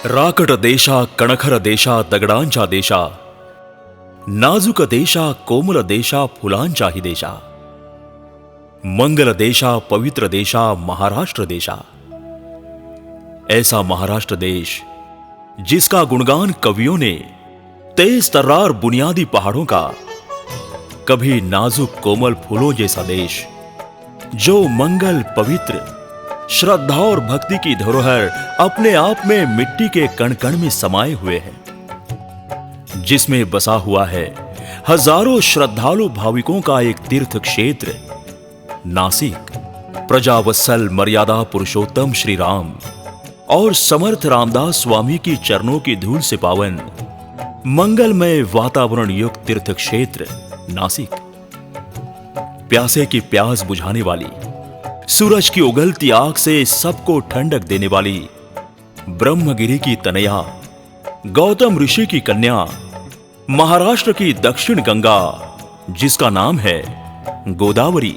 राकट देशा कणखर देशा दगडांच्या देशा, नाजुक देशा कोमल देशा फुलांचाही देशा, मंगल देशा पवित्र देशा महाराष्ट्र देशा। ऐसा महाराष्ट्र देश जिसका गुणगान कवियों ने तेज तर्रार बुनियादी पहाड़ों का, कभी नाजुक कोमल फूलों जैसा देश जो मंगल पवित्र श्रद्धा और भक्ति की धरोहर अपने आप में मिट्टी के कण कण में समाये हुए है, जिसमें बसा हुआ है हजारों श्रद्धालु भाविकों का एक तीर्थ क्षेत्र नासिक। प्रजावत्सल मर्यादा पुरुषोत्तम श्री राम और समर्थ रामदास स्वामी की चरणों की धूल से पावन मंगलमय वातावरण युक्त तीर्थ क्षेत्र नासिक। प्यासे की प्यास बुझाने वाली, सूरज की उगलती आग से सबको ठंडक देने वाली ब्रह्मगिरी की तनया, गौतम ऋषि की कन्या, महाराष्ट्र की दक्षिण गंगा जिसका नाम है गोदावरी,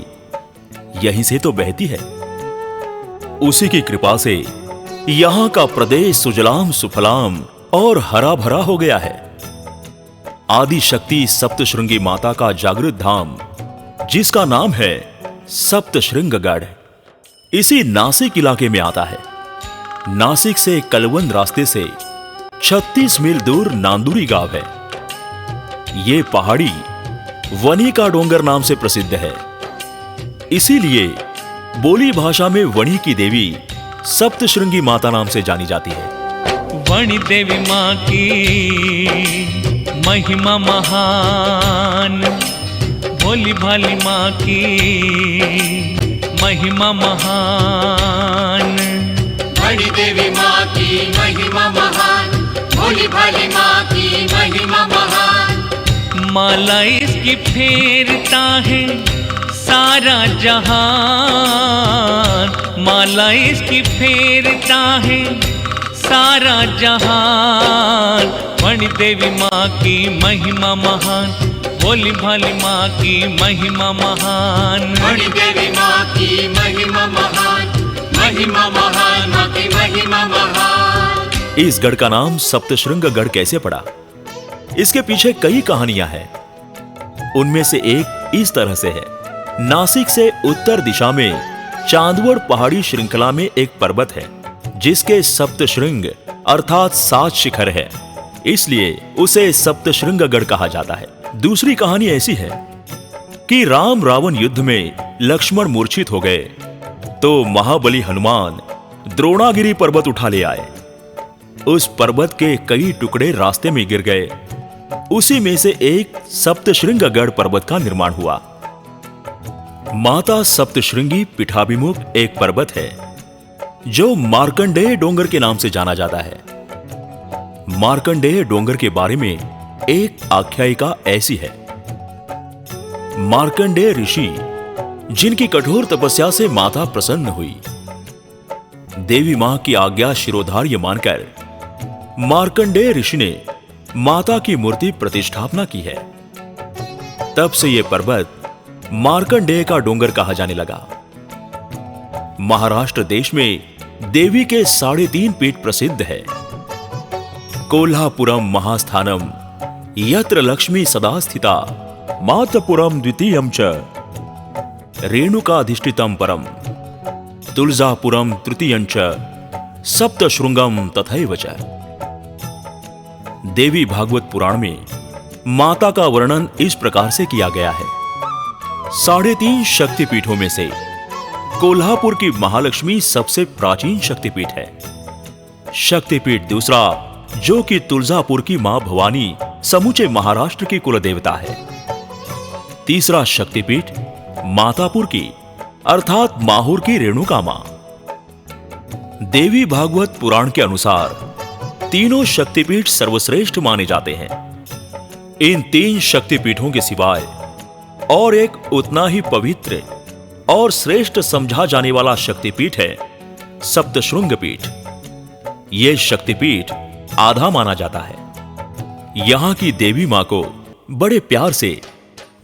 यहीं से तो बहती है। उसी की कृपा से यहां का प्रदेश सुजलाम सुफलाम और हरा भरा हो गया है। आदि शक्ति सप्तशृंगी माता का जागृत धाम जिसका नाम है सप्तशृंगगढ़, इसी नासिक इलाके में आता है। नासिक से कलवंद रास्ते से 36 मील दूर नांदुरी गांव है। ये पहाड़ी वनी का डोंगर नाम से प्रसिद्ध है, इसीलिए बोली भाषा में वनी की देवी सप्तशृंगी माता नाम से जानी जाती है। वनी देवी माँ की महिमा महान, भोली भाली माँ की महिमा महान। वनी देवी माँ की महिमा महान, भोली भाली माँ की महिमा महान। माला इसकी फेरता है सारा जहान, माला इसकी फेरता है सारा जहान। वनी देवी माँ की महिमा महान, भोली भाली माँ की महिमा महान। वनी देवी माँ की महिमा महान, महिमा महान, माँ की महिमा महान। इस गढ़ का नाम सप्तशृंगगढ़ कैसे पड़ा, इसके पीछे कई कहानियां हैं। उनमें से एक इस तरह से है। नासिक से उत्तर दिशा में चांदवड़ पहाड़ी श्रृंखला में एक पर्वत है जिसके सप्तशृंग अर्थात 7 शिखर है, इसलिए उसे सप्तशृंगगढ़ कहा जाता है। दूसरी कहानी ऐसी है कि राम रावण युद्ध में लक्ष्मण मूर्छित हो गए तो महाबली हनुमान द्रोणागिरी पर्वत उठा ले आए। उस पर्वत के कई टुकड़े रास्ते में गिर गए, उसी में से एक सप्तशृंगगढ़ पर्वत का निर्माण हुआ। माता सप्तशृंगी पीठाभिमुख एक पर्वत है जो मार्कंडेय डोंगर के नाम से जाना जाता है। मार्कंडेय डोंगर के बारे में एक आख्यायिका ऐसी है। मार्कंडेय ऋषि जिनकी कठोर तपस्या से माता प्रसन्न हुई, देवी मां की आज्ञा शिरोधार्य मानकर मार्कंडेय ऋषि ने माता की मूर्ति प्रतिष्ठापना की है। तब से यह पर्वत मार्कंडेय का डोंगर कहा जाने लगा। महाराष्ट्र देश में देवी के 3.5 पीठ प्रसिद्ध है। कोल्हापुरम महास्थानम यत्र लक्ष्मी सदा स्थिता, मातपुरम द्वितीयम च रेणुकाधिष्ठितम परम, तुलजापुरम तृतीयं च सप्तशृंगम तथैव च। देवी भागवत पुराण में माता का वर्णन इस प्रकार से किया गया है। 3.5 शक्तिपीठों में से कोल्हापुर की महालक्ष्मी सबसे प्राचीन शक्तिपीठ है। शक्तिपीठ दूसरा जो कि तुलजापुर की मां भवानी समूचे महाराष्ट्र की कुलदेवता है। तीसरा शक्तिपीठ मातापुर की अर्थात माहौर की रेणुका मां। देवी भागवत पुराण के अनुसार तीनों शक्तिपीठ सर्वश्रेष्ठ माने जाते हैं। इन 3 शक्तिपीठों के सिवाय और एक उतना ही पवित्र और श्रेष्ठ समझा जाने वाला शक्तिपीठ है सप्तशृंग पीठ। यह शक्तिपीठ आधा माना जाता है। यहां की देवी मां को बड़े प्यार से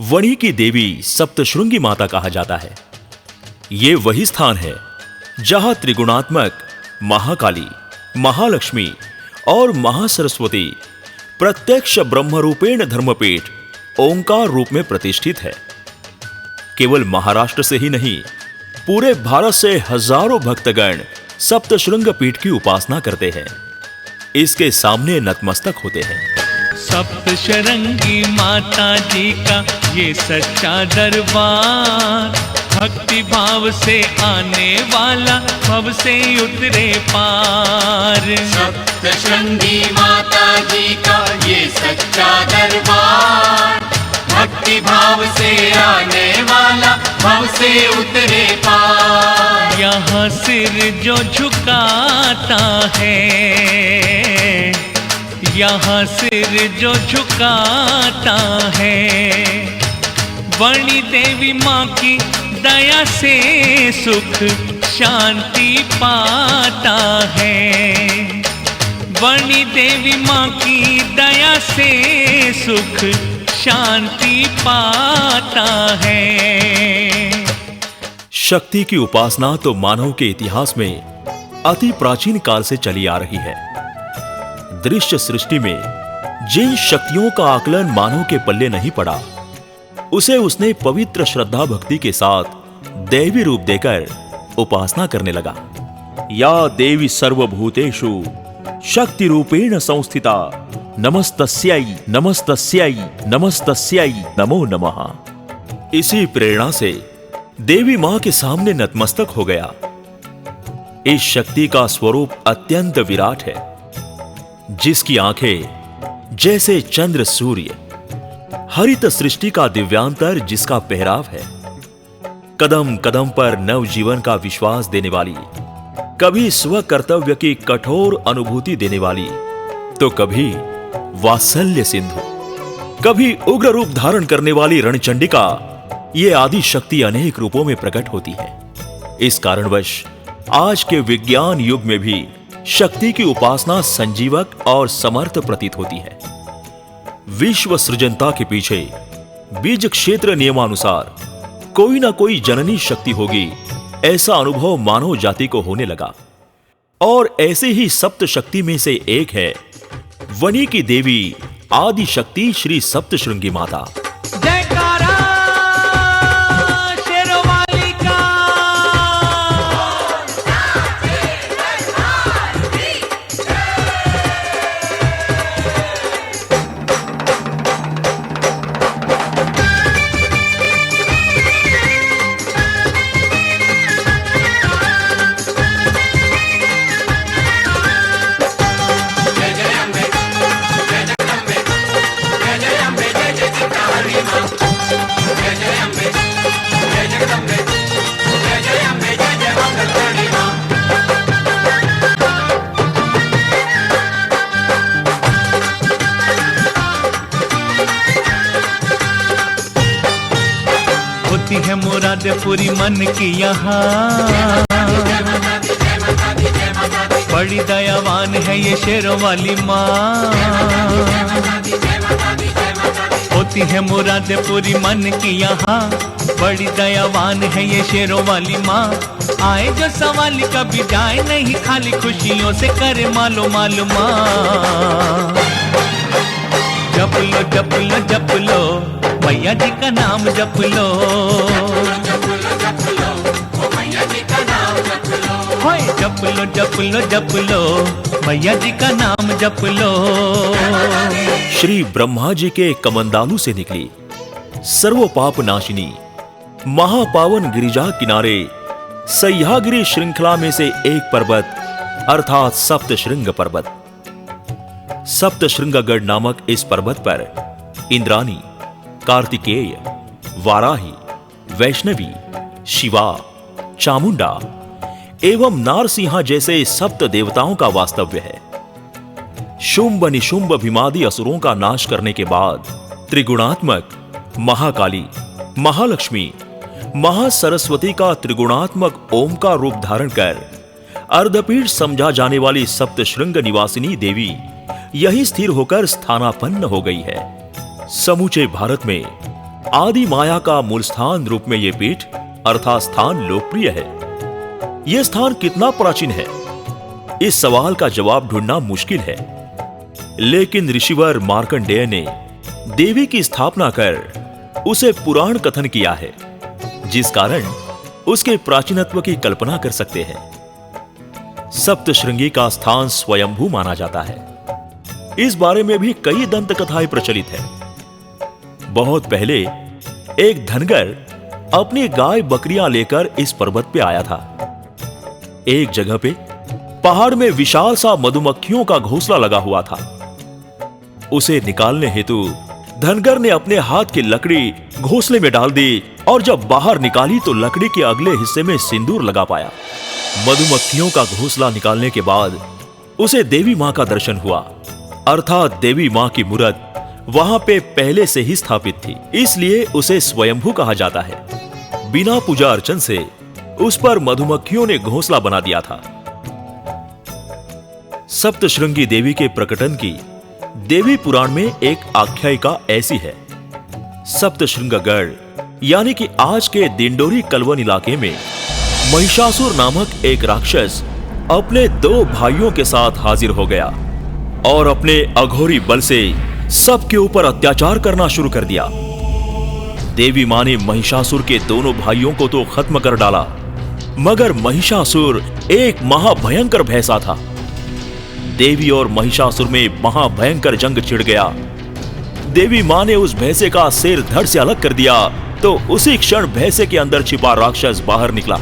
वणी की देवी सप्तशृंगी माता कहा जाता है। ये वही स्थान है जहां त्रिगुणात्मक महाकाली, महालक्ष्मी और महासरस्वती प्रत्यक्ष ब्रह्मरूपेण धर्मपीठ ओंकार रूप में प्रतिष्ठित है। केवल महाराष्ट्र से ही नहीं, पूरे भारत से हजारों भक्तगण सप्तशृंग पीठ की उपासना करते हैं, इसके सामने नतमस्तक होते हैं। सप्तशृंगी माता जी का ये सच्चा दरबार, भक्ति भाव से आने वाला भव से उतरे पार। सप्तशृंगी माता जी का ये सच्चा दरबार, भक्ति भाव से आने वाला भव से उतरे पार। यहाँ सिर जो झुकाता है, यहाँ सिर जो झुकाता है, वणी देवी माँ की दया से सुख शांति पाता है। वणी देवी माँ की दया से सुख शांति पाता है। शक्ति की उपासना तो मानव के इतिहास में अति प्राचीन काल से चली आ रही है। दृश्य सृष्टि में जिन शक्तियों का आकलन मानव के पल्ले नहीं पड़ा, उसे उसने पवित्र श्रद्धा भक्ति के साथ दैवी रूप देकर उपासना करने लगा। या देवी सर्वभूतेषु शक्ति रूपेण संस्थिता नमस्तस्यै नमस्तस्यै नमस्तस्यै नमो नमः। इसी प्रेरणा से देवी मां के सामने नतमस्तक हो गया। इस शक्ति का स्वरूप अत्यंत विराट है, जिसकी आंखें जैसे चंद्र सूर्य, हरित सृष्टि का दिव्यांतर जिसका पहराव है, कदम कदम पर नव जीवन का विश्वास देने वाली, कभी स्व कर्तव्य की कठोर अनुभूति देने वाली, तो कभी वात्सल्य सिंधु, कभी उग्र रूप धारण करने वाली रणचंडिका, ये आदि शक्ति अनेक रूपों में प्रकट होती है। इस कारणवश आज के विज्ञान युग में भी शक्ति की उपासना संजीवक और समर्थ प्रतीत होती है। विश्व सृजनता के पीछे बीज क्षेत्र नियमानुसार कोई ना कोई जननी शक्ति होगी, ऐसा अनुभव मानव जाति को होने लगा। और ऐसे ही सप्त शक्ति में से एक है वनी की देवी आदि शक्ति श्री सप्तशृंगी माता। जयकारा शेरवाली का। होती है मुराद पूरी मन की यहाँ, बड़ी दयावान है ये शेरों वाली माँ। होती है मुराद पूरी मन की यहाँ, बड़ी दयावान है ये शेरों वाली माँ। आए जो सवाली कभी जाए नहीं खाली, खुशियों से करे मालो मालूम। जप लो जप लो जप लो मैया जी का नाम जप लो, होय जप लो जप लो जप लो मैया जी का नाम जप लो। श्री ब्रह्मा जी के कमंदालू से निकली सर्व पाप नाशिनी महापावन गिरिजा किनारे सह्यागिरी श्रृंखला में से एक पर्वत अर्थात सप्तशृंग पर्वत। सप्तशृंगगढ़ नामक इस पर्वत पर इंद्राणी, कार्तिकेय, वाराही, वैष्णवी, शिवा, चामुंडा एवं नारसिंहा जैसे सप्त देवताओं का वास्तव्य है। शुंभ निशुंभ भीमादि असुरों का नाश करने के बाद त्रिगुणात्मक महाकाली, महालक्ष्मी, महासरस्वती का त्रिगुणात्मक ओमकार रूप धारण कर अर्धपीठ समझा जाने वाली सप्तशृंग निवासिनी देवी यही स्थिर होकर स्थानापन्न हो गई है। समूचे भारत में आदि माया का मूल स्थान रूप में यह पीठ अर्थात स्थान लोकप्रिय है। यह स्थान कितना प्राचीन है, इस सवाल का जवाब ढूंढना मुश्किल है। लेकिन ऋषिवर मार्कंडेय ने देवी की स्थापना कर उसे पुराण कथन किया है, जिस कारण उसके प्राचीनत्व की कल्पना कर सकते हैं। सप्तशृंगी का स्थान स्वयंभू माना जाता है। इस बारे में भी कई दंत कथाएं प्रचलित हैं। बहुत पहले एक धनगर अपनी गाय बकरियां लेकर इस पर्वत पे आया था। एक जगह पे पहाड़ में विशाल सा मधुमक्खियों का घोंसला लगा हुआ था। उसे निकालने हेतु धनगर ने अपने हाथ की लकड़ी घोंसले में डाल दी और जब बाहर निकाली तो लकड़ी के अगले हिस्से में सिंदूर लगा पाया। मधुमक्खियों का घोंसला निकालने के बाद उसे देवी मां का दर्शन हुआ, अर्थात देवी मां की मूर्त वहां पे पहले से ही स्थापित थी, इसलिए उसे स्वयंभू कहा जाता है। बिना पूजा अर्चन से उस पर मधुमक्खियों ने घोंसला बना दिया था। सप्तशृंगी देवी के प्रकटन की देवी पुराण में एक आख्यायिका ऐसी है। सप्तशृंगगढ़ यानी कि आज के दिंडोरी कलवन इलाके में महिषासुर नामक एक राक्षस अपने 2 भाइयों के साथ हाजिर हो गया और अपने अघोरी बल से सबके ऊपर अत्याचार करना शुरू कर दिया। देवी मां ने महिषासुर के दोनों भाइयों को तो खत्म कर डाला, मगर महिषासुर एक महाभयंकर भैंसा था। देवी और महिषासुर में महाभयंकर जंग छिड़ गया। देवी मां ने उस भैंसे का सिर धड़ से अलग कर दिया तो उसी क्षण भैंसे के अंदर छिपा राक्षस बाहर निकला।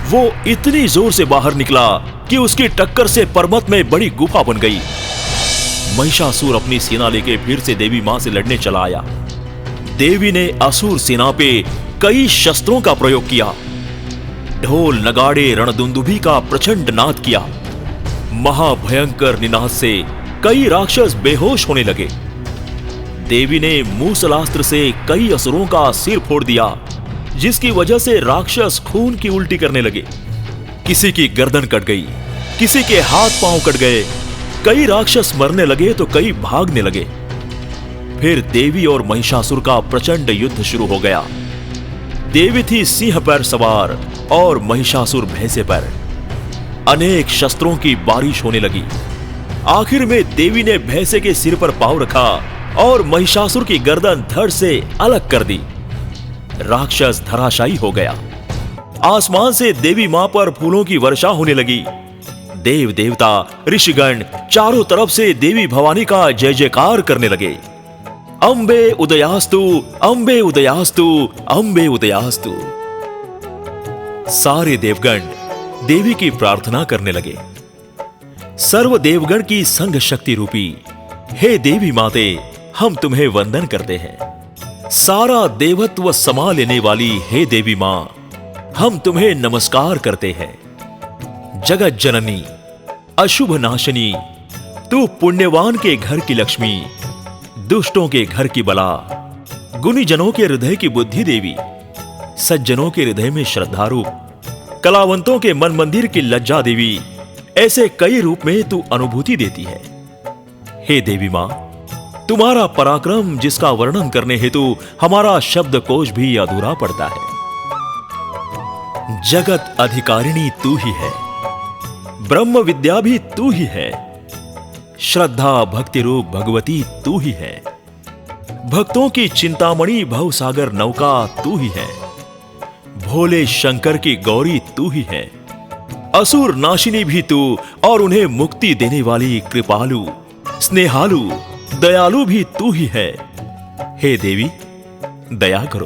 वो इतनी जोर से बाहर निकला कि उसकी टक्कर से पर्वत में बड़ी गुफा बन गई। महिषासुर अपनी सेना लेके फिर से देवी मां से लड़ने चला आया। देवी ने असुर सेना पे कई शस्त्रों का प्रयोग किया। ढोल नगाड़े रणदुंदुभी का प्रचंड नाद किया। महाभयंकर निनाद से कई राक्षस बेहोश होने लगे। देवी ने मूसलास्त्र से कई असुरों का सिर फोड़ दिया, जिसकी वजह से राक्षस खून की उल्टी करने लगे। किसी की गर्दन कट गई, किसी के हाथ पांव कट गए। कई राक्षस मरने लगे तो कई भागने लगे। फिर देवी और महिषासुर का प्रचंड युद्ध शुरू हो गया। देवी थी सिंह पर सवार और महिषासुर भैंसे पर। अनेक शस्त्रों की बारिश होने लगी। आखिर में देवी ने भैंसे के सिर पर पांव रखा और महिषासुर की गर्दन धड़ से अलग कर दी। राक्षस धराशायी हो गया। आसमान से देवी मां पर फूलों की वर्षा होने लगी। देव देवता ऋषिगण चारों तरफ से देवी भवानी का जय जयकार करने लगे। अम्बे उदयास्तु, अम्बे उदयास्तु, अम्बे उदयास्तु। सारे देवगण देवी की प्रार्थना करने लगे। सर्व देवगण की संघ शक्ति रूपी हे देवी माते, हम तुम्हें वंदन करते हैं। सारा देवत्व समा लेने वाली हे देवी मां, हम तुम्हें नमस्कार करते हैं। जगत जननी, अशुभ नाशनी, तू पुण्यवान के घर की लक्ष्मी, दुष्टों के घर की बला, गुणीजनों के हृदय की बुद्धि देवी, सज्जनों के हृदय में श्रद्धा रूप, कलावंतों के मन मंदिर की लज्जा देवी, ऐसे कई रूप में तू अनुभूति देती है। हे देवी मां, तुम्हारा पराक्रम जिसका वर्णन करने हेतु हमारा शब्दकोश भी अधूरा पड़ता है। जगत अधिकारिणी तू ही है, ब्रह्म विद्या भी तू ही है, श्रद्धा भक्ति रूप भगवती तू ही है, भक्तों की चिंतामणि भवसागर नौका तू ही है, भोले शंकर की गौरी तू ही है, असुर नाशिनी भी तू और उन्हें मुक्ति देने वाली कृपालु स्नेहालु दयालु भी तू ही है। हे देवी, दया करो।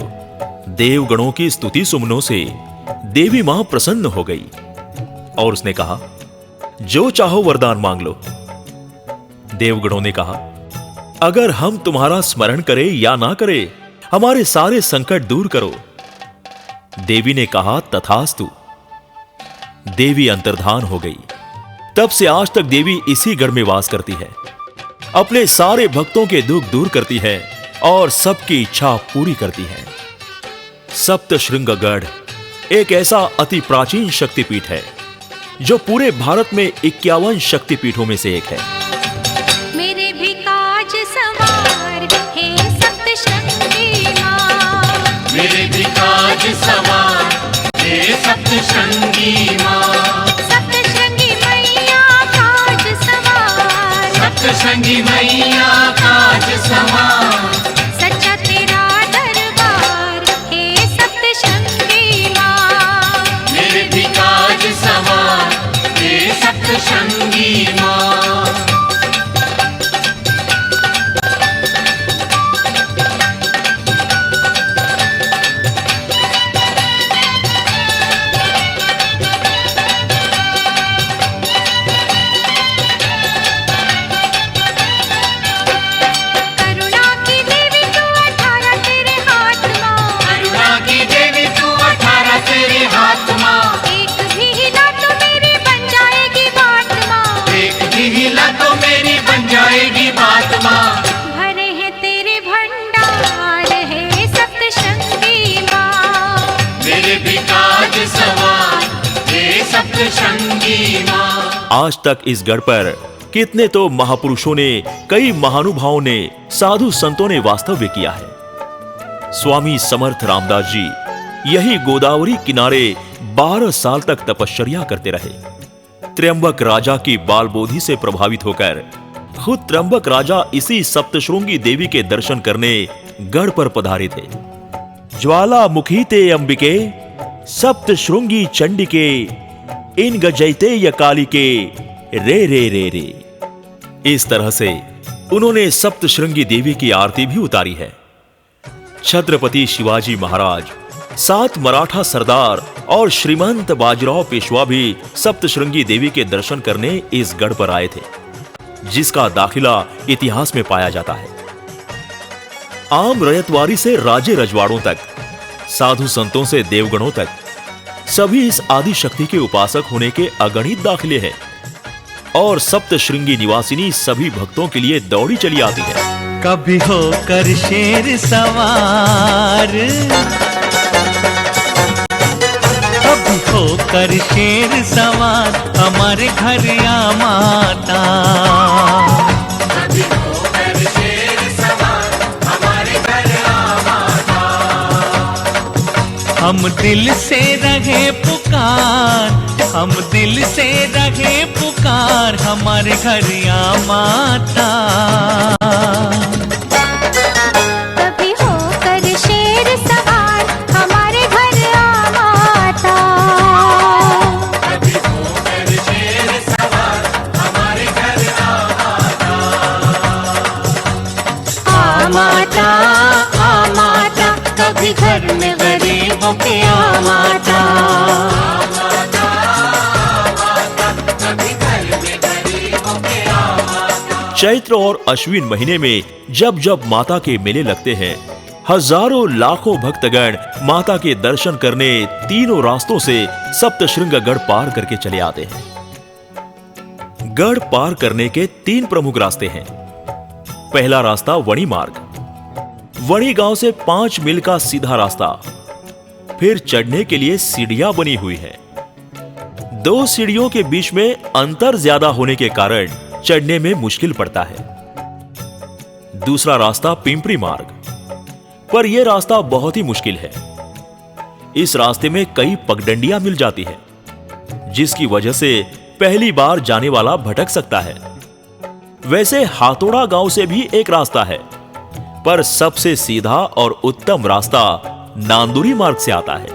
देवगणों की स्तुति सुमनों से देवी मां प्रसन्न हो गई और उसने कहा, जो चाहो वरदान मांग लो। देवगणों ने कहा, अगर हम तुम्हारा स्मरण करें या ना करें, हमारे सारे संकट दूर करो। देवी ने कहा, तथास्तु। देवी अंतर्धान हो गई। तब से आज तक देवी इसी गढ़ में वास करती है, अपने सारे भक्तों के दुख दूर करती है और सबकी इच्छा पूरी करती है। सप्तशृंगगढ़ एक ऐसा अति प्राचीन शक्तिपीठ है जो पूरे भारत में 51 शक्तिपीठों में से एक है। मेरे भी काज सवार हे सप्तशृंगी मां, सवार हे सप्तशृंगी माँ। सप्तशृंगी मैया काज सवार, सप्तशृंगी मैया काज सवार सच्चा तेरा दरबार हे सप्तशृंगी माँ। मेरे भी काज सवार हे सप्तशृंगी माँ। करुणा की देवी तू 18 तेरे हाथ माँ, करुणा की देवी तू 18 तेरे हाथ माँ। एक भी हिला तो मेरी बन जाएगी बात माँ। एक भी हिला तो मेरी बन जाएगी बात माँ। भरे हैं तेरे भंडार हे सप्तशृंगी माँ। मेरे भी काज सवार हे सप्तशृंगी माँ। आज तक इस गढ़ पर कितने तो महापुरुषों ने, कई महानुभावों ने, साधु संतों ने वास्तव्य किया है। स्वामी समर्थ रामदास जी यही गोदावरी किनारे 12 साल तक तपश्चर्या करते रहे। त्र्यंबक राजा की बालबोधि से प्रभावित होकर खुद त्र्यंबक राजा इसी सप्तशृंगी देवी के दर्शन करने गढ़ पर पधारे थे। ज्वालामुखी ते अंबिके सप्तशृंगी चंडिके इन गजैते य कालिके रे रे रे रे। इस तरह से उन्होंने सप्तशृंगी देवी की आरती भी उतारी है। छत्रपति शिवाजी महाराज, 7 मराठा सरदार और श्रीमंत बाजीराव पेशवा भी सप्तशृंगी देवी के दर्शन करने इस गढ़ पर आए थे, जिसका दाखिला इतिहास में पाया जाता है। आम रयतवारी से राजे रजवाड़ों तक, साधु संतों से देवगणों तक, सभी इस आदि शक्ति के उपासक होने के अगणित दाखिले हैं और सप्तशृंगी निवासिनी सभी भक्तों के लिए दौड़ी चली आती है। कभी होकर शेर सवार, कभी होकर शेर सवार हमारे घर आ माता। कभी होकर शेर सवार हमारे घर आ माता। हम दिल से रहे पुकार, हम दिल से रहे पुकार हमारे घर आ माता। कभी होकर शेर सवार हमारे घर आ माता। कभी होकर शेर सवार हमारे घर आ माता। आ माता, आ माता, कभी घर में गरीबों के आ माता। चैत्र और अश्विन महीने में जब जब माता के मेले लगते हैं, हजारों लाखों भक्तगण माता के दर्शन करने तीनों रास्तों से सप्तशृंगगढ़ पार करके चले आते हैं। गढ़ पार करने के 3 प्रमुख रास्ते हैं। पहला रास्ता वणी मार्ग, वणी गांव से 5 मील का सीधा रास्ता। फिर चढ़ने के लिए सीढ़ियां बनी हुई है। 2 सीढ़ियों के बीच में अंतर ज्यादा होने के कारण चढ़ने में मुश्किल पड़ता है। दूसरा रास्ता पिंपरी मार्ग, पर यह रास्ता बहुत ही मुश्किल है। इस रास्ते में कई पगडंडियां मिल जाती है, जिसकी वजह से पहली बार जाने वाला भटक सकता है। वैसे हाथोड़ा गांव से भी एक रास्ता है, पर सबसे सीधा और उत्तम रास्ता नांदुरी मार्ग से आता है।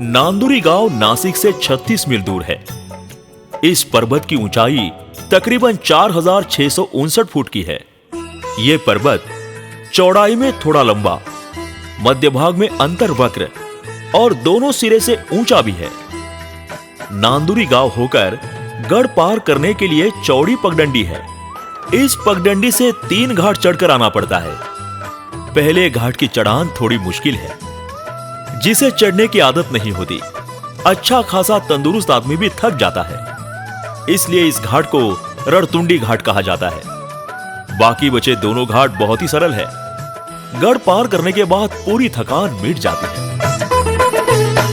नांदुरी गांव नासिक से 36 मील दूर है। इस पर्वत की ऊंचाई तकरीबन 4659 फुट की है। यह पर्वत चौड़ाई में थोड़ा लंबा, मध्य भाग में अंतर वक्र और दोनों सिरे से ऊंचा भी है। नांदुरी गांव होकर गढ़ पार करने के लिए चौड़ी पगडंडी है। इस पगडंडी से 3 घाट चढ़कर आना पड़ता है। पहले घाट की चढ़ान थोड़ी मुश्किल है, जिसे चढ़ने की आदत नहीं होती। अच्छा खासा तंदुरुस्त आदमी भी थक जाता है, इसलिए इस घाट को रणतुंडी घाट कहा जाता है। बाकी बचे दोनों घाट बहुत ही सरल है। गढ़ पार करने के बाद पूरी थकान मिट जाती है।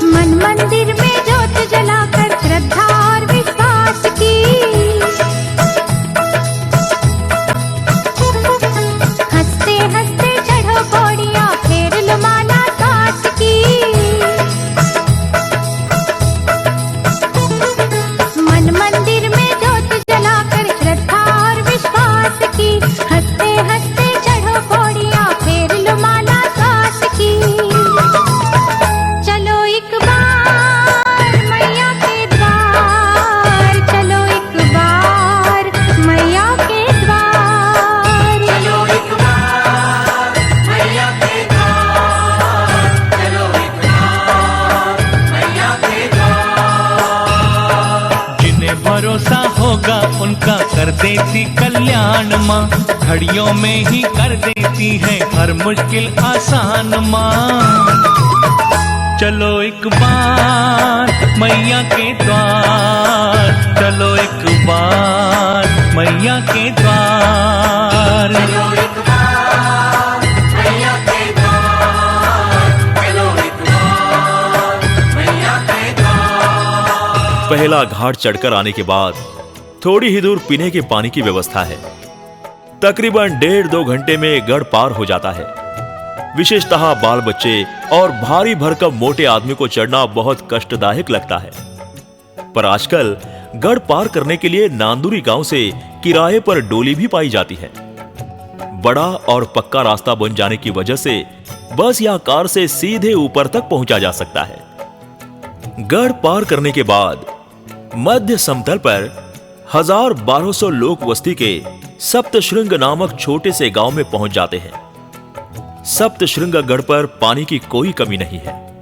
मन मंदिर में ज्योत जलाकर श्रद्धा और विश्वास की, हंसते हंसते चढ़ो पौड़ियां, फेर लो माला सास की। भरोसा होगा उनका कर देती कल्याण माँ, घड़ियों में ही कर देती है हर मुश्किल आसान माँ। चलो एक बार मैया के द्वार, चलो एक बार मैया के द्वार। चलो एक बार मैया के द्वार, चलो एक बार मैया के द्वार। पहला घाट चढ़कर आने के बाद थोड़ी ही दूर पीने के पानी की व्यवस्था है। तकरीबन 1.5-2 घंटे में गढ़ पार हो जाता है। विशेषतः बाल बच्चे और भारी भरकम मोटे आदमी को चढ़ना बहुत कष्टदायक लगता है। पर आजकल गढ़ पार करने के लिए नांदुरी गांव से किराए पर डोली भी पाई जाती है। बड़ा और पक्का रास्ता बन जाने की वजह से बस या कार से सीधे ऊपर तक पहुंचा जा सकता है। गढ़ पार करने के बाद मध्य समतल पर 1200 लोक वस्ती के सप्तशृंग नामक छोटे से गांव में पहुंच जाते हैं। सप्तशृंग गढ़ पर पानी की कोई कमी नहीं है।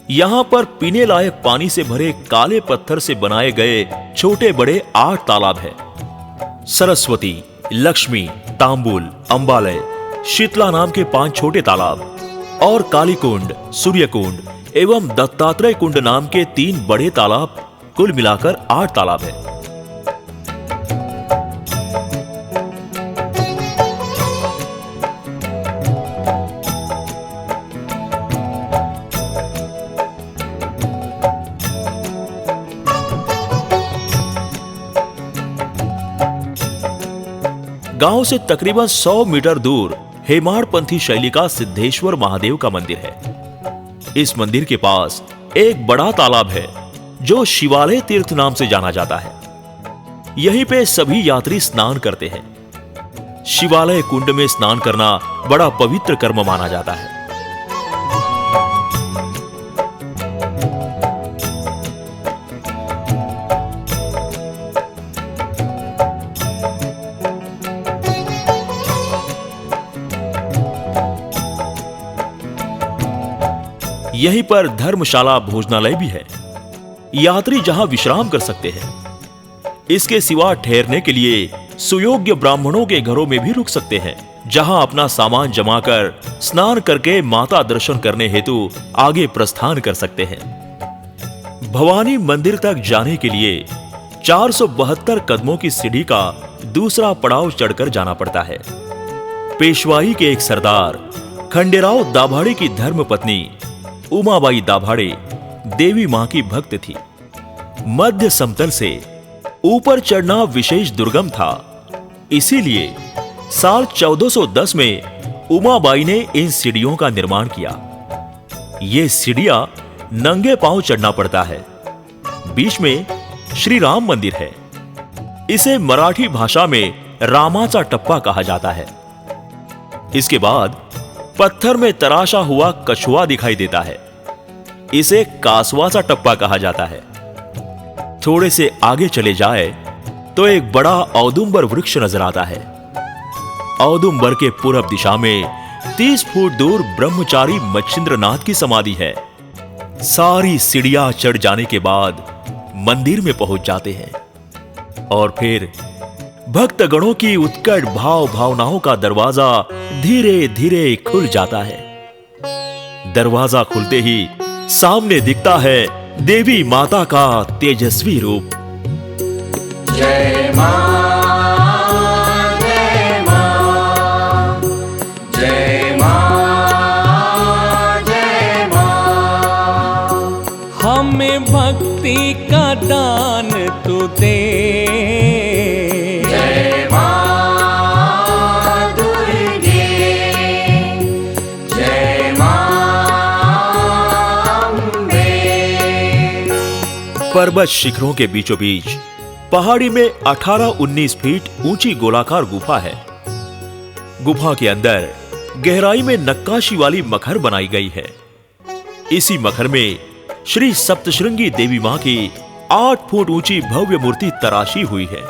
यहां पर पीने लायक पानी से भरे काले पत्थर से बनाए गए छोटे बड़े 8 तालाब हैं। सरस्वती, लक्ष्मी, तांबुल, अंबालय, शीतला नाम के 5 छोटे तालाब और कालीकुंड, सूर्यकुंड एवं दत्तात्रेय कुंड नाम के 3 बड़े तालाब, कुल मिलाकर 8 तालाब हैं। गांव से तकरीबन 100 मीटर दूर हेमाड़पंथी शैली का सिद्धेश्वर महादेव का मंदिर है। इस मंदिर के पास एक बड़ा तालाब है जो शिवालय तीर्थ नाम से जाना जाता है। यहीं पे सभी यात्री स्नान करते हैं। शिवालय कुंड में स्नान करना बड़ा पवित्र कर्म माना जाता है। यहीं पर धर्मशाला भोजनालय भी है। यात्री जहां विश्राम कर सकते हैं। इसके सिवा ठहरने के लिए सुयोग्य ब्राह्मणों के घरों में भी रुक सकते हैं, जहां अपना सामान जमा कर स्नान करके माता दर्शन करने हेतु आगे प्रस्थान कर सकते हैं। भवानी मंदिर तक जाने के लिए 472 कदमों की सीढ़ी का दूसरा पड़ाव चढ़कर जाना पड़ता है। पेशवाई के एक सरदार खंडेराव दाभाड़े की धर्मपत्नी उमाबाई दाभाड़े देवी मां की भक्त थी। मध्य समतल से ऊपर चढ़ना विशेष दुर्गम था, इसीलिए साल 1410 में उमाबाई ने इन सीढ़ियों का निर्माण किया। ये सीढ़ियां नंगे पांव चढ़ना पड़ता है। बीच में श्री राम मंदिर है। इसे मराठी भाषा में रामाचा टप्पा कहा जाता है। इसके बाद पत्थर में तराशा हुआ कछुआ दिखाई देता है। इसे कासवाचा टप्पा कहा जाता है। थोड़े से आगे चले जाए तो एक बड़ा औदुंबर वृक्ष नजर आता है। औदुंबर के पूरब दिशा में 30 फुट दूर ब्रह्मचारी मच्छिंद्रनाथ की समाधि है। सारी सीढ़ियां चढ़ जाने के बाद मंदिर में पहुंच जाते हैं और फिर भक्तगणों की उत्कट भावनाओं का दरवाजा धीरे धीरे खुल जाता है। दरवाजा खुलते ही सामने दिखता है देवी माता का तेजस्वी रूप। जय मां, जय मां, जय मां, जय मां। हमें भक्ति का दान तू दे। जय मां दुर्गे, जय मां अम्बे। पर्वत शिखरों के बीचों बीच पहाड़ी में 18-19 फीट ऊंची गोलाकार गुफा है। गुफा के अंदर गहराई में नक्काशी वाली मखर बनाई गई है। इसी मखर में श्री सप्तशृंगी देवी मां की 8 फुट ऊंची भव्य मूर्ति तराशी हुई है।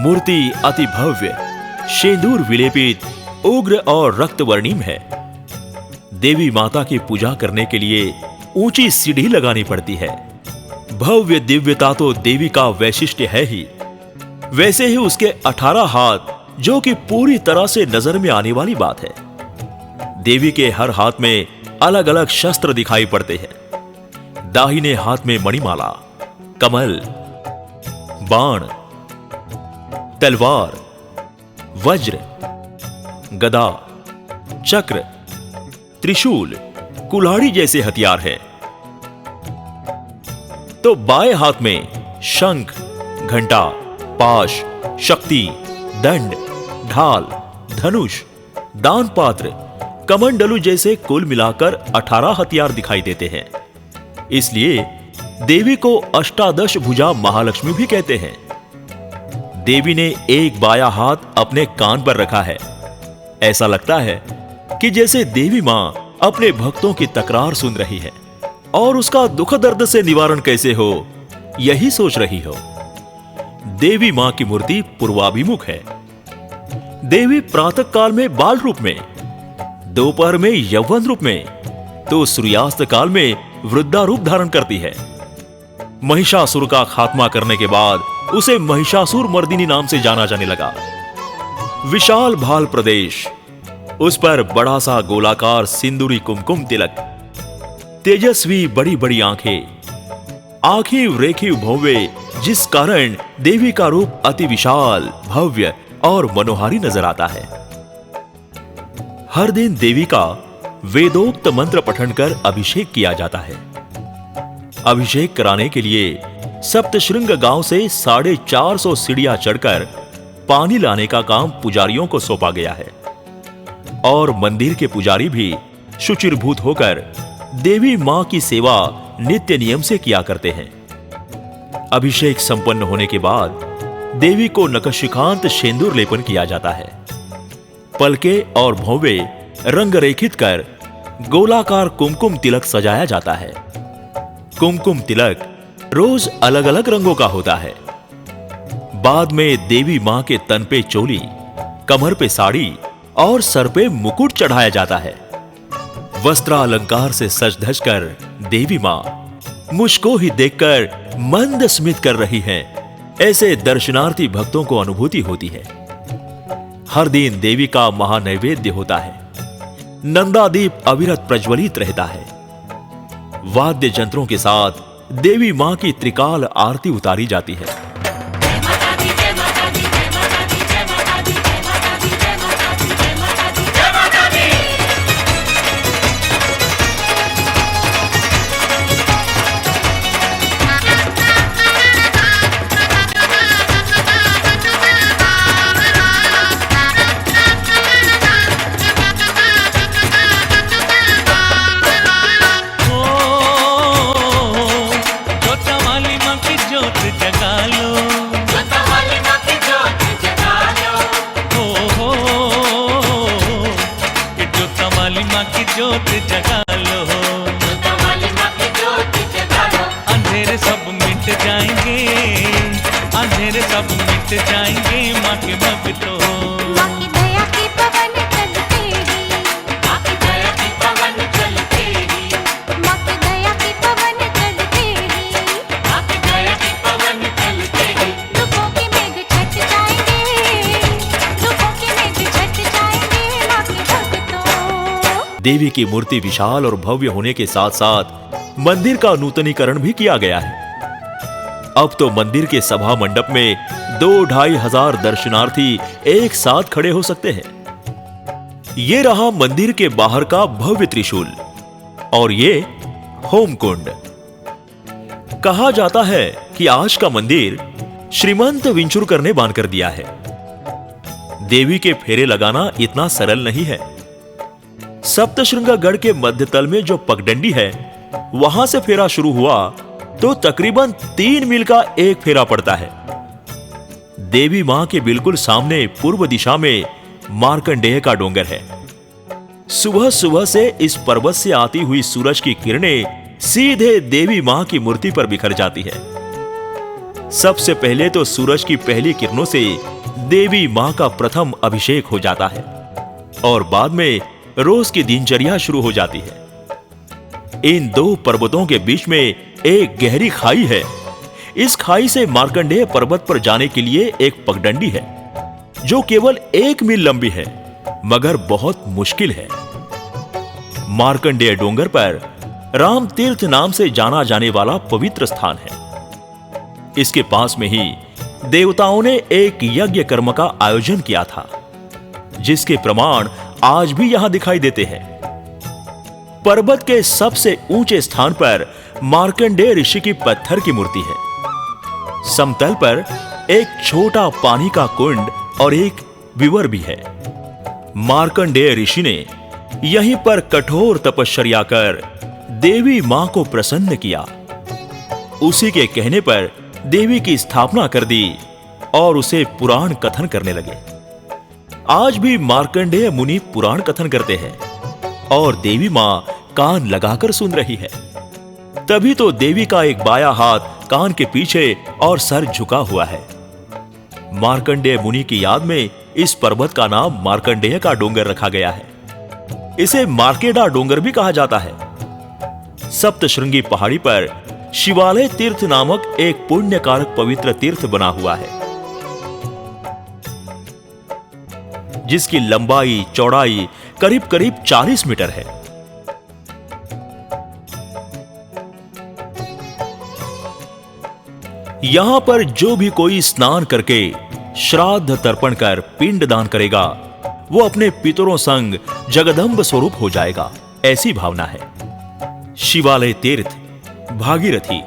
मूर्ति अति भव्य, शेंदूर विलेपित, उग्र और रक्तवर्णिम है। देवी माता की पूजा करने के लिए ऊंची सीढ़ी लगानी पड़ती है। भव्य दिव्यता तो देवी का वैशिष्ट्य है ही, वैसे ही उसके 18 हाथ, जो कि पूरी तरह से नजर में आने वाली बात है। देवी के हर हाथ में अलग अलग शस्त्र दिखाई पड़ते हैं। दाहिने हाथ में मणिमाला, कमल, बाण, तलवार, वज्र, गदा, चक्र, त्रिशूल, कुल्हाड़ी जैसे हथियार हैं। तो बाएं हाथ में शंख, घंटा, पाश, शक्ति, दंड, ढाल, धनुष, दान पात्र, कमंडलू जैसे कुल मिलाकर 18 हथियार दिखाई देते हैं। इसलिए देवी को अष्टादश भुजा महालक्ष्मी भी कहते हैं। देवी ने एक बाया हाथ अपने कान पर रखा है। ऐसा लगता है कि जैसे देवी मां अपने भक्तों की तकरार सुन रही है और उसका दुख दर्द से निवारण कैसे हो, यही सोच रही हो। देवी मां की मूर्ति पूर्वाभिमुख है। देवी प्रातः काल में बाल रूप में, दोपहर में यौवन रूप में, तो सूर्यास्त काल में वृद्धा रूप धारण करती है। महिषासुर का खात्मा करने के बाद उसे महिषासुर मर्दिनी नाम से जाना जाने लगा। विशाल भाल प्रदेश, उस पर बड़ा सा गोलाकार सिंदूरी कुमकुम तिलक, तेजस्वी बड़ी बड़ी आंखें रेखीव भव्य, जिस कारण देवी का रूप अति विशाल, भव्य और मनोहारी नजर आता है। हर दिन देवी का वेदोक्त मंत्र पठन कर अभिषेक किया जाता है। अभिषेक कराने के लिए सप्तशृंग गांव से 450 सीढ़ियां चढ़कर पानी लाने का काम पुजारियों को सौंपा गया है और मंदिर के पुजारी भी शुचिर्भूत होकर देवी मां की सेवा नित्य नियम से किया करते हैं। अभिषेक संपन्न होने के बाद देवी को नखशिखांत सिंदूर लेपन किया जाता है। पलके और भौवे रंग रेखित कर गोलाकार कुमकुम तिलक सजाया जाता है। कुमकुम तिलक रोज अलग अलग रंगों का होता है। बाद में देवी मां के तन पे चोली, कमर पे साड़ी और सर पे मुकुट चढ़ाया जाता है। वस्त्रालंकार से सज धज कर देवी मां मुझको ही देखकर मंद स्मित कर रही हैं, ऐसे दर्शनार्थी भक्तों को अनुभूति होती है। हर दिन देवी का महानैवेद्य होता है। नंदादीप अविरत प्रज्वलित रहता है। वाद्य यंत्रों के साथ देवी मां की त्रिकाल आरती उतारी जाती है। अंधेरे सब मिट जाएंगे, अंधेरे सब मिट जाएंगे माँ के भक्तों। माँ की दया की पवन चल तेरी, माँ की दया की पवन चल तेरी, माँ की दया की पवन चल तेरी, माँ की दया की पवन चल तेरी। दुखों के मेघ छट जाएंगे, दुखों के मेघ छट जाएंगे माँ के भक्तों। देवी की मूर्ति विशाल और भव्य होने के साथ साथ मंदिर का नूतनीकरण भी किया गया है। अब तो मंदिर के सभा मंडप में 2-2.5 हजार दर्शनार्थी एक साथ खड़े हो सकते हैं। ये रहा मंदिर के बाहर का भव्य त्रिशूल और ये होम कुंड। कहा जाता है कि आज का मंदिर श्रीमंत विंचुरकर ने बांधकर दिया है। देवी के फेरे लगाना इतना सरल नहीं है। सप्तशृंगगढ़ के मध्य तल में जो पगडंडी है, वहां से फेरा शुरू हुआ तो तकरीबन 3 मील का एक फेरा पड़ता है। देवी मां के बिल्कुल सामने पूर्व दिशा में मार्कंडेय का डोंगर है। सुबह सुबह से इस पर्वत से आती हुई सूरज की किरणें सीधे देवी मां की मूर्ति पर बिखर जाती है। सबसे पहले तो सूरज की पहली किरणों से देवी मां का प्रथम अभिषेक हो जाता है और बाद में रोज की दिनचर्या शुरू हो जाती है। इन 2 पर्वतों के बीच में एक गहरी खाई है। इस खाई से मार्कंडेय पर्वत पर जाने के लिए एक पगडंडी है जो केवल 1 मील लंबी है, मगर बहुत मुश्किल है। मार्कंडेय डोंगर पर राम तीर्थ नाम से जाना जाने वाला पवित्र स्थान है। इसके पास में ही देवताओं ने एक यज्ञ कर्म का आयोजन किया था, जिसके प्रमाण आज भी यहां दिखाई देते हैं। पर्वत के सबसे ऊंचे स्थान पर मार्कंडेय ऋषि की पत्थर की मूर्ति है। समतल पर एक छोटा पानी का कुंड और एक विवर भी है। मार्कंडेय ऋषि ने यहीं पर कठोर तपश्चर्या कर देवी मां को प्रसन्न किया। उसी के कहने पर देवी की स्थापना कर दी और उसे पुराण कथन करने लगे। आज भी मार्कंडेय मुनि पुराण कथन करते हैं और देवी मां कान लगाकर सुन रही है। तभी तो देवी का एक बाया हाथ कान के पीछे और सर झुका हुआ है। मार्कंडेय मुनि की याद में इस पर्वत का नाम मार्कंडेय का डोंगर रखा गया है। इसे मार्केडा डोंगर भी कहा जाता है। सप्तशृंगी पहाड़ी पर शिवालय तीर्थ नामक एक पुण्यकारक पवित्र तीर्थ बना हुआ है, जिसकी लंबाई चौड़ाई करीब करीब 40 मीटर है। यहां पर जो भी कोई स्नान करके श्राद्ध तर्पण कर पिंड दान करेगा, वो अपने पितरों संग जगदम्ब स्वरूप हो जाएगा, ऐसी भावना है। शिवालय तीर्थ भागीरथी,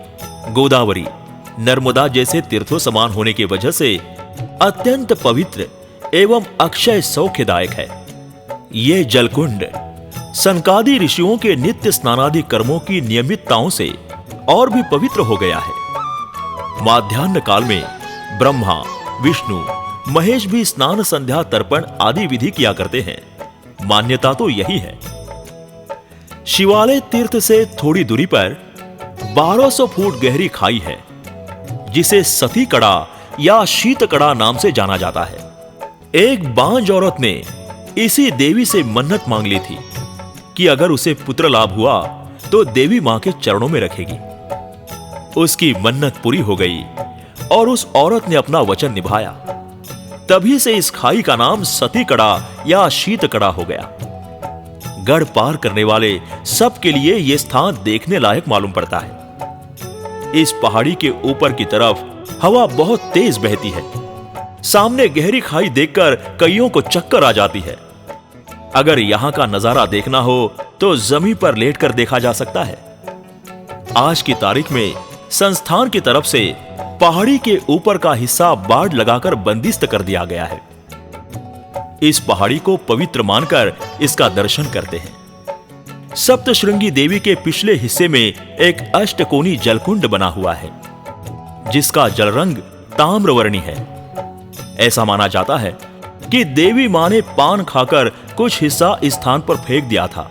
गोदावरी, नर्मदा जैसे तीर्थों समान होने की वजह से अत्यंत पवित्र एवं अक्षय सौख्यदायक है। ये जलकुंड सनकादि ऋषियों के नित्य स्नानादि कर्मों की नियमितताओं से और भी पवित्र हो गया है। माध्याह्न काल में ब्रह्मा, विष्णु, महेश भी स्नान संध्या तर्पण आदि विधि किया करते हैं। मान्यता तो यही है। शिवालय तीर्थ से थोड़ी दूरी पर 1200 फुट गहरी खाई है, जिसे सती कड़ा या शीत कड़ा नाम से जाना जाता है। एक बांझ औरत ने इसी देवी से मन्नत मांग ली थी कि अगर उसे पुत्र लाभ हुआ तो देवी मां के चरणों में रखेगी। उसकी मन्नत पूरी हो गई और उस औरत ने अपना वचन निभाया। तभी से इस खाई का नाम सती कड़ा या शीत कड़ा हो गया। गढ़ पार करने वाले सबके लिए यह स्थान देखने लायक मालूम पड़ता है। इस पहाड़ी के ऊपर की तरफ हवा बहुत तेज बहती है। सामने गहरी खाई देखकर कईयों को चक्कर आ जाती है। अगर यहां का नजारा देखना हो तो जमीन पर लेटकर देखा जा सकता है। आज की तारीख में संस्थान की तरफ से पहाड़ी के ऊपर का हिस्सा बाड़ लगाकर बंदिस्त कर दिया गया है। इस पहाड़ी को पवित्र मानकर इसका दर्शन करते हैं। सप्तशृंगी देवी के पिछले हिस्से में एक अष्टकोनी जलकुंड बना हुआ है, जिसका जल रंग ताम्रवर्णी है। ऐसा माना जाता है कि देवी मां ने पान खाकर कुछ हिस्सा इस स्थान पर फेंक दिया था,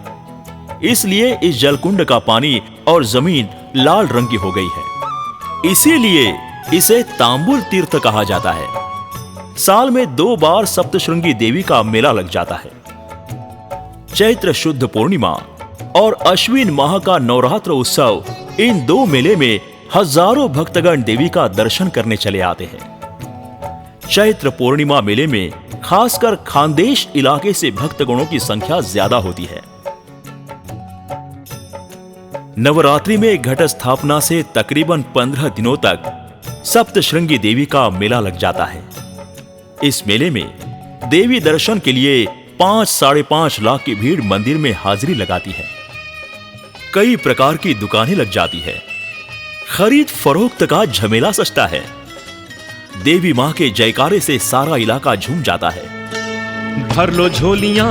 इसलिए इस जलकुंड का पानी और जमीन लाल रंग की हो गई है। इसीलिए इसे तांबुल तीर्थ कहा जाता है। साल में 2 बार सप्तशृंगी देवी का मेला लग जाता है। चैत्र शुद्ध पूर्णिमा और अश्विन माह का नवरात्र उत्सव, इन 2 मेले में हजारों भक्तगण देवी का दर्शन करने चले आते हैं। चैत्र पूर्णिमा मेले में खासकर खानदेश इलाके से भक्तगणों की संख्या ज्यादा होती है। नवरात्रि में घट स्थापना से तकरीबन 15 दिनों तक सप्तशृंगी देवी का मेला लग जाता है। इस मेले में देवी दर्शन के लिए 5-5.5 लाख की भीड़ मंदिर में हाजिरी लगाती है। कई प्रकार की दुकानें लग जाती है। खरीद फरोख्त का झमेला सजता है। देवी मां के जयकारे से सारा इलाका झूम जाता है। भर लो झोलियां,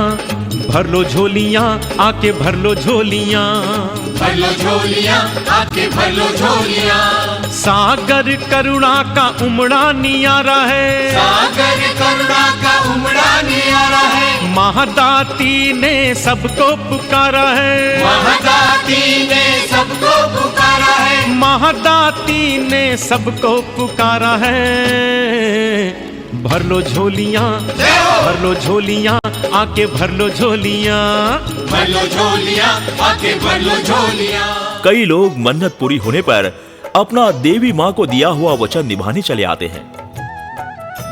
भर लो झोलियां, आके भर लो झोलियां, भर लो झोलियां, आके भर लो झोलियां। सागर करुणा का उमड़ा नियारा है, सागर करुणा का उमड़ा नियारा है। महादाती ने सबको पुकारा है, महादाती ने सबको पुकारा है, महादाती ने सबको पुकारा है। भर लो झोलियां, भर लो झोलियां, आके भर लो झोलियां। भर लो झोलियां, आके भर लो झोलियां। कई लोग मन्नत पूरी होने पर अपना देवी माँ को दिया हुआ वचन निभाने चले आते हैं।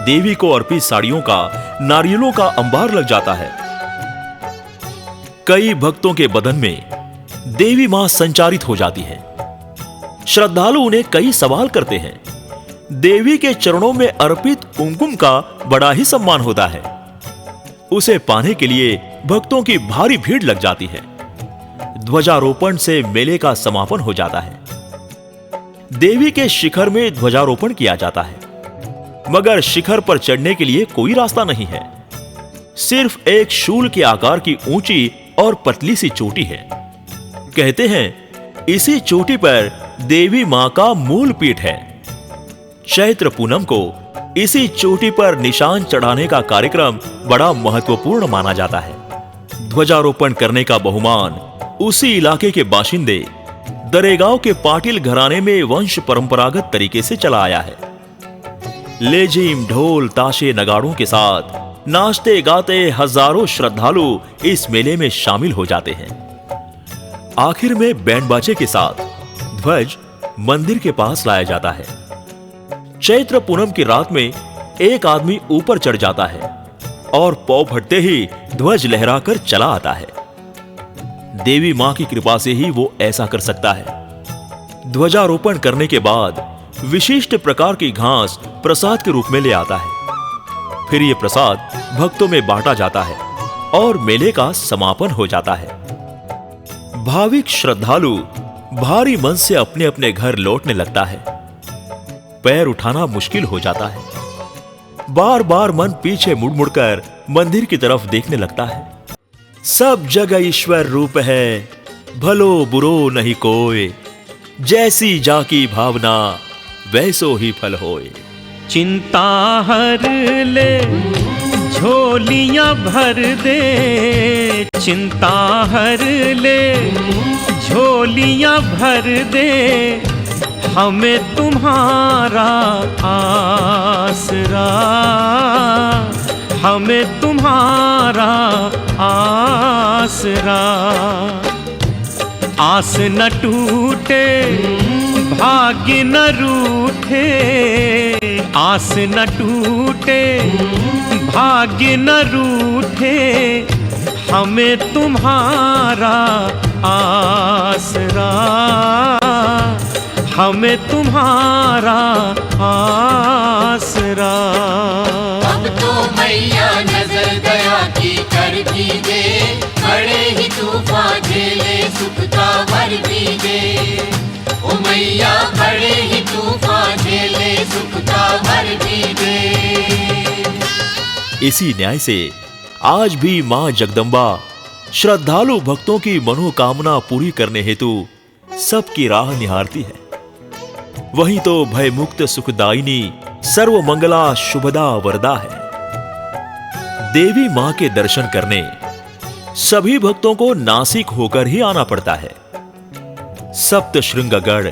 देवी को अर्पित साड़ियों का, नारियलों का अंबार लग जाता है। कई भक्तों के बदन में देवी मां संचारित हो जाती है। श्रद्धालु उन्हें कई सवाल करते हैं। देवी के चरणों में अर्पित कुमकुम का बड़ा ही सम्मान होता है। उसे पाने के लिए भक्तों की भारी भीड़ लग जाती है। ध्वजारोपण से मेले का समापन हो जाता है। देवी के शिखर में ध्वजारोपण किया जाता है, मगर शिखर पर चढ़ने के लिए कोई रास्ता नहीं है। सिर्फ एक शूल के आकार की ऊंची और पतली सी चोटी है। कहते हैं इसी चोटी पर देवी मां का मूल पीठ है। चैत्र पूनम को इसी चोटी पर निशान चढ़ाने का कार्यक्रम बड़ा महत्वपूर्ण माना जाता है। ध्वजारोपण करने का बहुमान उसी इलाके के बाशिंदे दरेगांव के पाटिल घराने में वंश परंपरागत तरीके से चला आया है। लेजिम, ढोल, ताशे, नगाड़ों के साथ नाचते गाते हजारों श्रद्धालु इस मेले में शामिल हो जाते हैं। आखिर में बैंड बाजे के साथ ध्वज मंदिर के पास लाया जाता है। चैत्र पूनम की रात में एक आदमी ऊपर चढ़ जाता है और पौ फटते ही ध्वज लहराकर चला आता है। देवी मां की कृपा से ही वो ऐसा कर सकता है। ध्वजारोपण करने के बाद विशिष्ट प्रकार की घास प्रसाद के रूप में ले आता है। फिर ये प्रसाद भक्तों में बांटा जाता है और मेले का समापन हो जाता है। भाविक श्रद्धालु भारी मन से अपने अपने घर लौटने लगता है। पैर उठाना मुश्किल हो जाता है। बार बार मन पीछे मुड़ मुड़कर मंदिर की तरफ देखने लगता है। सब जगह ईश्वर रूप है, भलो बुरो नहीं कोय, जैसी जाकी भावना वैसो ही फल होए। चिंता हर ले झोलियां भर दे, चिंता हर ले झोलियां भर दे, हमें तुम्हारा आसरा, हमें तुम्हारा आसरा। आस न टूटे भाग्य न रूठे, आस न टूटे भाग्य न रूठे, हमें तुम्हारा आसरा, हमें तुम्हारा आसरा। अब तो मैया नजर दया की कर भी दे, बड़े ही तूफान झेले सुख का वर भी दे। ओ मैया बड़े ही तूफान झेले सुख का वर भी दे। इसी न्याय से आज भी मां जगदम्बा श्रद्धालु भक्तों की मनोकामना पूरी करने हेतु सबकी राह निहारती है। वही तो भयमुक्त सुखदायिनी सर्व मंगला शुभदा वरदा है। देवी मां के दर्शन करने सभी भक्तों को नासिक होकर ही आना पड़ता है। सप्तशृंगगढ़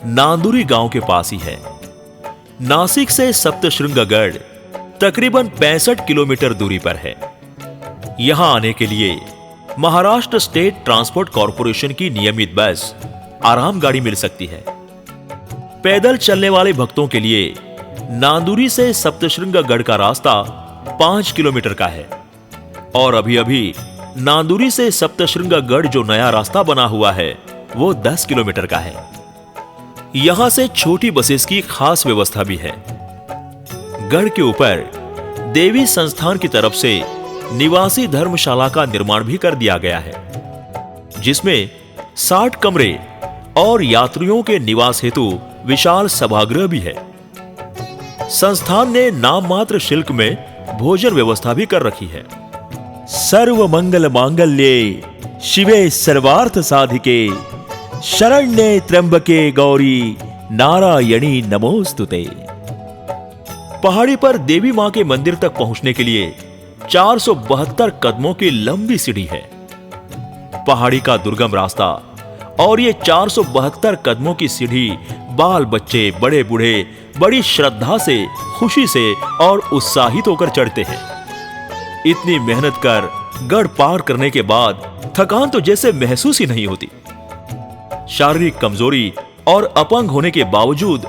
नांदुरी गांव के पास ही है। नासिक से सप्तशृंगगढ़ तकरीबन 65 किलोमीटर दूरी पर है। यहां आने के लिए महाराष्ट्र स्टेट ट्रांसपोर्ट कॉरपोरेशन की नियमित बस आराम गाड़ी मिल सकती है। पैदल चलने वाले भक्तों के लिए नांदुरी से सप्तशृंगगढ़ का रास्ता 5 किलोमीटर का है और अभी अभी नांदुरी से सप्तशृंगगढ़ जो नया रास्ता बना हुआ है वो 10 किलोमीटर का है। यहां से छोटी बसेस की खास व्यवस्था भी है। गढ़ के ऊपर देवी संस्थान की तरफ से निवासी धर्मशाला का निर्माण भी कर दिया गया है, जिसमें 60 कमरे और यात्रियों के निवास हेतु विशाल सभागृह भी है। संस्थान ने नाम मात्र शुल्क में भोजन व्यवस्था भी कर रखी है। सर्व मंगल मांगल्ये शिवे सर्वार्थ साधिके शरण्ये त्र्यंबके गौरी नारायणी नमोस्तुते। पहाड़ी पर देवी मां के मंदिर तक पहुंचने के लिए 472 कदमों की लंबी सीढ़ी है। पहाड़ी का दुर्गम रास्ता और ये 472 कदमों की सीढ़ी बाल बच्चे, बड़े बूढ़े बड़ी श्रद्धा से, खुशी से और उत्साहित होकर चढ़ते हैं। इतनी मेहनत कर गढ़ पार करने के बाद थकान तो जैसे महसूस ही नहीं होती। शारीरिक कमजोरी और अपंग होने के बावजूद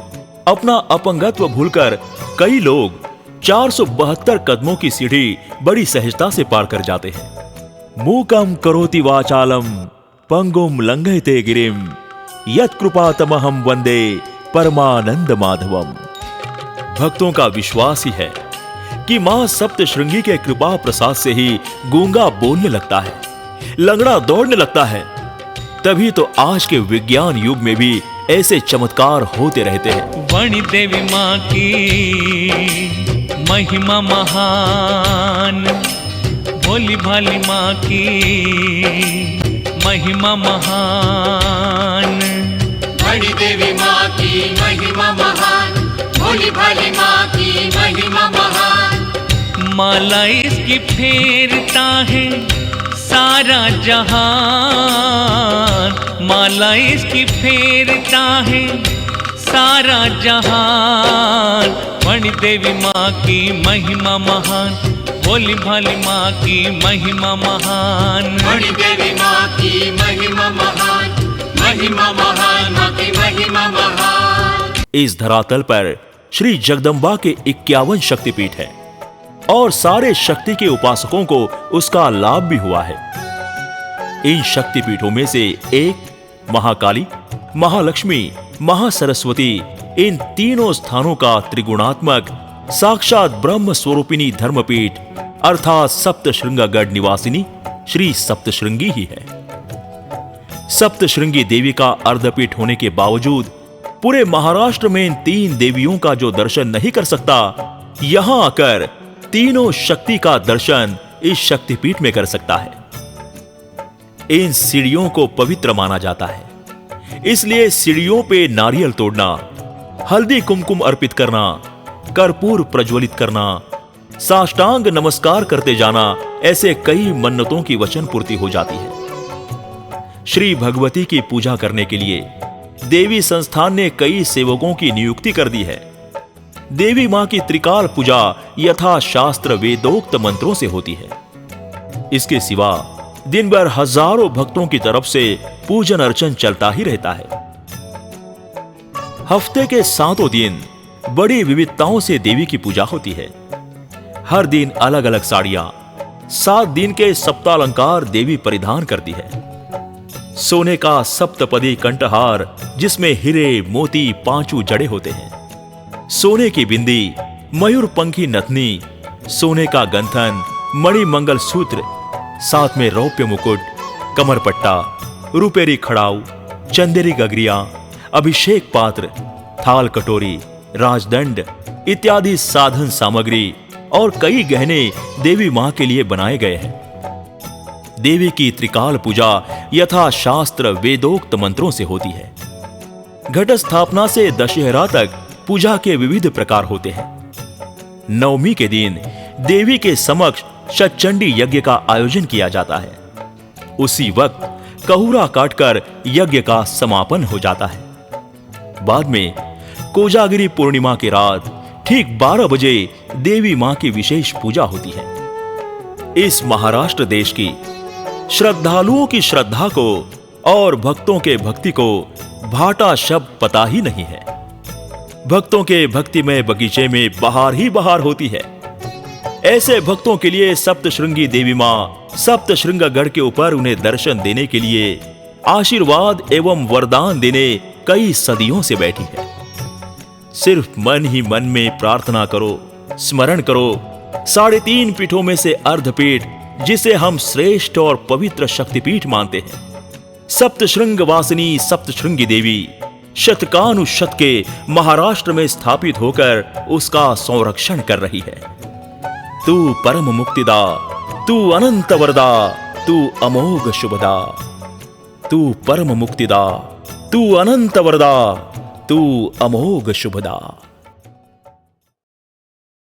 अपना अपंगत्व भूलकर कई लोग 472 कदमों की सीढ़ी बड़ी सहजता से पार कर जाते हैं। मूकम करोति वाचालम पंगुम लंघयते गिरिम यत्कृपातमहं वंदे परमानंद माधवम। भक्तों का विश्वास ही है कि मां सप्तशृंगी के कृपा प्रसाद से ही गूंगा बोलने लगता है, लंगड़ा दौड़ने लगता है। तभी तो आज के विज्ञान युग में भी ऐसे चमत्कार होते रहते हैं। वणी देवी माँ की महिमा महान, भोली भाली माँ की महिमा महान। बड़ी देवी माँ की महिमा महान, भोली भाली माँ की महिमा महान। माला इसकी फेरता है सारा जहान, माला इसकी फेरता है सारा जहान। वणी देवी माँ की महिमा महान, भोली भाली माँ की महिमा महान। बड़ी देवी माँ की महिमा महान, महिमा महान, माँ की महिमा महान। इस धरातल पर श्री जगदम्बा के 51 शक्तिपीठ है और सारे शक्ति के उपासकों को उसका लाभ भी हुआ है। इन शक्तिपीठों में से एक महाकाली, महालक्ष्मी, महासरस्वती, इन तीनों स्थानों का त्रिगुणात्मक साक्षात ब्रह्म स्वरूपिणी धर्मपीठ अर्थात सप्तशृंगगढ़ निवासिनी श्री सप्तशृंगी ही है। सप्तशृंगी देवी का अर्धपीठ होने के बावजूद पूरे महाराष्ट्र में इन 3 देवियों का जो दर्शन नहीं कर सकता, यहां आकर तीनों शक्ति का दर्शन इस शक्तिपीठ में कर सकता है। इन सीढ़ियों को पवित्र माना जाता है, इसलिए सीढ़ियों पे नारियल तोड़ना, हल्दी कुमकुम अर्पित करना, कर्पूर प्रज्वलित करना, साष्टांग नमस्कार करते जाना, ऐसे कई मन्नतों की वचन पूर्ति हो जाती है। श्री भगवती की पूजा करने के लिए देवी संस्थान ने कई सेवकों की नियुक्ति कर दी है। देवी मां की त्रिकाल पूजा यथा शास्त्र वेदोक्त मंत्रों से होती है। इसके सिवा दिन भर हजारों भक्तों की तरफ से पूजन अर्चन चलता ही रहता है। हफ्ते के 7 दिन बड़ी विविधताओं से देवी की पूजा होती है। हर दिन अलग अलग साड़ियां, 7 दिन के सप्तालंकार देवी परिधान करती है। सोने का सप्तपदी कंठहार जिसमें हीरे, मोती, पांचू जड़े होते हैं, सोने की बिंदी, मयूरपंखी नथनी, सोने का गंथन, मणि मंगल सूत्र, साथ में रौप्य मुकुट, कमरपट्टा, रुपेरी खड़ाऊ, चंदेरी गगरिया, अभिषेक पात्र, थाल कटोरी, राजदंड इत्यादि साधन सामग्री और कई गहने देवी मां के लिए बनाए गए हैं। देवी की त्रिकाल पूजा यथा शास्त्र वेदोक्त मंत्रों से होती है। घट स्थापना से दशहरा तक पूजा के विविध प्रकार होते हैं। नवमी के दिन देवी के समक्ष शतचंडी यज्ञ का आयोजन किया जाता है। उसी वक्त कहुरा काटकर यज्ञ का समापन हो जाता है। बाद में कोजागिरी पूर्णिमा की रात ठीक 12 बजे देवी मां की विशेष पूजा होती है। इस महाराष्ट्र देश की श्रद्धालुओं की श्रद्धा को और भक्तों के भक्ति को भाटा शब्द पता ही नहीं है। भक्तों के भक्तिमय बगीचे में बहार ही बहार होती है। ऐसे भक्तों के लिए सप्तशृंगी देवी मां सप्तशृंगगढ़ के ऊपर उन्हें दर्शन देने के लिए आशीर्वाद एवं वरदान देने कई सदियों से बैठी है। सिर्फ मन ही मन में प्रार्थना करो, स्मरण करो। 3.5 पीठों में से अर्धपीठ, जिसे हम श्रेष्ठ और पवित्र शक्तिपीठ मानते हैं, सप्तशृंग वासिनी सप्तशृंगी देवी शतकानुशत के महाराष्ट्र में स्थापित होकर उसका संरक्षण कर रही है। तू परम मुक्तिदा, तू अनंत वरदा, तू अमोघ शुभदा। तू परम मुक्तिदा, तू अनंत वरदा, तू अमोघ शुभदा।